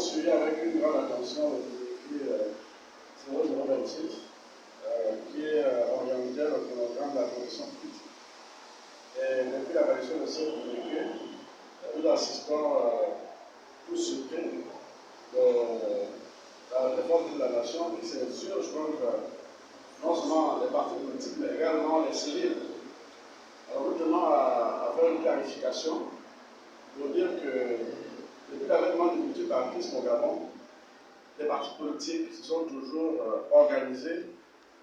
suivi avec une grande attention le communiqué 0026 qui est orienté le chronogramme de la transition politique. Et depuis l'apparition de ce communiqué, nous assistons tous surpris de la réforme de la nation qui s'insurge contre non seulement les partis politiques, mais également les civils. Alors nous tenons à faire une clarification pour dire que depuis l'avènement du multipartisme au Gabon, les partis politiques se sont toujours organisés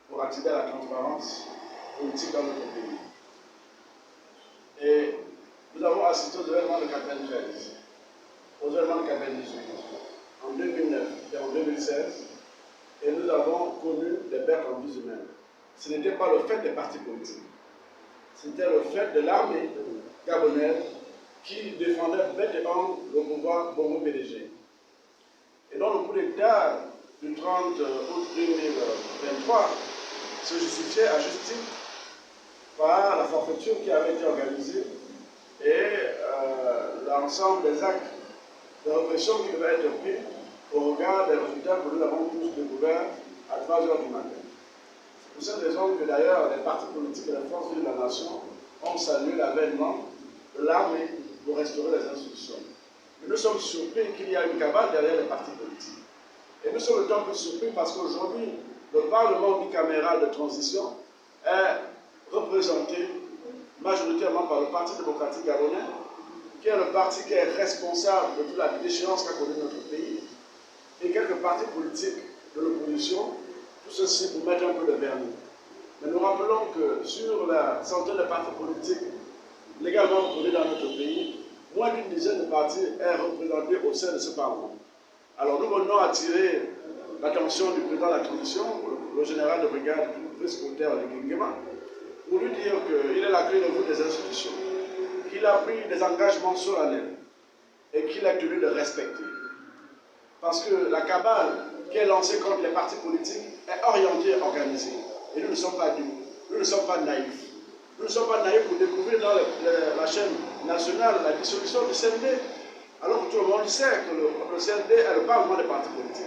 pour accéder à la transparence politique dans notre pays. Et nous avons assisté aux événements de 1993, aux événements de 1998, en 2009 et en 2016, et nous avons connu des pertes en vies humaines. Ce n'était pas le fait des partis politiques, c'était le fait de l'armée gabonaise qui défendait bête et homme le pouvoir Bongo PDG. Et donc le coup d'État du 30 août 2023 se justifiait à juste titre par la forfaiture qui avait été organisée et l'ensemble des actes de répression qui devaient être pris au regard des résultats que nous avons tous découverts à 3 heures du matin. C'est pour cette raison que d'ailleurs les partis politiques et les forces vives de la nation ont salué l'avènement de l'armée pour restaurer les institutions. Mais nous sommes surpris qu'il y a une cabale derrière les partis politiques. Et nous sommes d'autant plus surpris parce qu'aujourd'hui, le Parlement bicaméral de transition est représenté majoritairement par le Parti démocratique gabonais, qui est le parti qui est responsable de toute la déchéance qu'a connue notre pays, et quelques partis politiques de l'opposition, tout ceci pour mettre un peu de vernis. Mais nous rappelons que sur la centaine de partis politiques légalement reconnus dans notre pays, moins d'une dizaine de partis est représenté au sein de ce Parlement. Alors nous venons attirer l'attention du président de la transition, le général de brigade Brice Clotaire de Guinguema, pour lui dire qu'il est la clé de voûte des institutions, qu'il a pris des engagements solennels et qu'il a tenu de respecter. Parce que la cabale qui est lancée contre les partis politiques est orientée et organisée. Et nous ne sommes pas dupes, nous ne sommes pas naïfs. Nous ne sommes pas naïfs pour découvrir dans la chaîne nationale la dissolution du CND, alors que tout le monde sait que le CND est le parlement des partis politiques.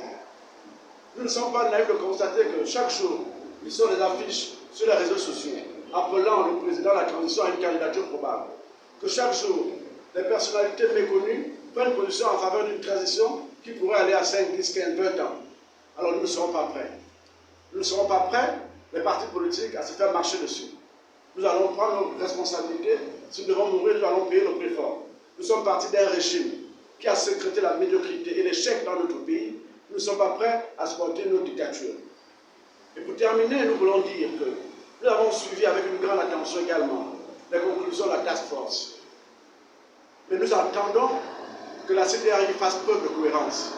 Nous ne sommes pas naïfs de constater que chaque jour, ils sont des affiches sur les réseaux sociaux appelant le président de la transition à une candidature probable. Que chaque jour, des personnalités méconnues prennent position en faveur d'une transition qui pourrait aller à 5, 10, 15, 20 ans. Alors nous ne serons pas prêts. Nous ne serons pas prêts, les partis politiques, à se faire marcher dessus. Nous allons prendre nos responsabilités. Si nous devons mourir, nous allons payer le prix fort. Nous sommes partis d'un régime qui a sécrété la médiocrité et l'échec dans notre pays. Nous ne sommes pas prêts à supporter nos dictatures. Et pour terminer, nous voulons dire que nous avons suivi avec une grande attention également les conclusions de la task force. Mais nous attendons que la CTRI fasse preuve de cohérence.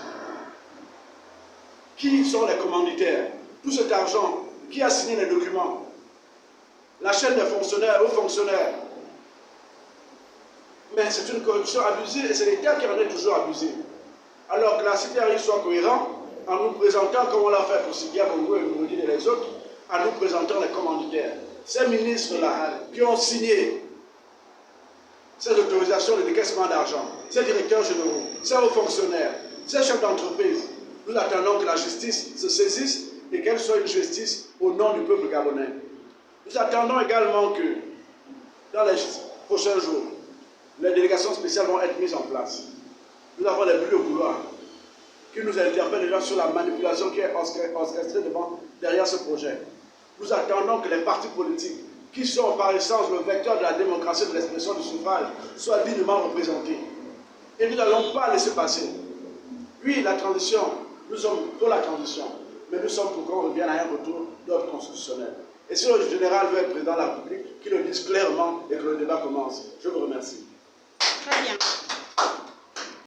Qui sont les commanditaires? Tout cet argent, qui a signé les documents? La chaîne des fonctionnaires, aux fonctionnaires. Mais c'est une corruption abusée et c'est l'État qui en est toujours abusé. Alors que la CTRI soit cohérente en nous présentant, comme on l'a fait pour Sidia Bongo et Moudine et les autres, en nous présentant les commanditaires. Ces ministres-là qui ont signé ces autorisations de décaissement d'argent, ces directeurs généraux, ces hauts fonctionnaires, ces chefs d'entreprise, nous attendons que la justice se saisisse et qu'elle soit une justice au nom du peuple gabonais. Nous attendons également que, dans les prochains jours, les délégations spéciales vont être mises en place. Nous avons les bruits au couloir qui nous interpellent déjà sur la manipulation qui est orchestrée derrière ce projet. Nous attendons que les partis politiques, qui sont par essence le vecteur de la démocratie et de l'expression du suffrage, soient dignement représentés. Et nous n'allons pas laisser passer. Oui, la transition, nous sommes pour la transition, mais nous sommes pour qu'on revienne à un retour d'ordre constitutionnel. Et si le général veut être président de la République, qu'il le dise clairement et que le débat commence. Je vous remercie. Très bien.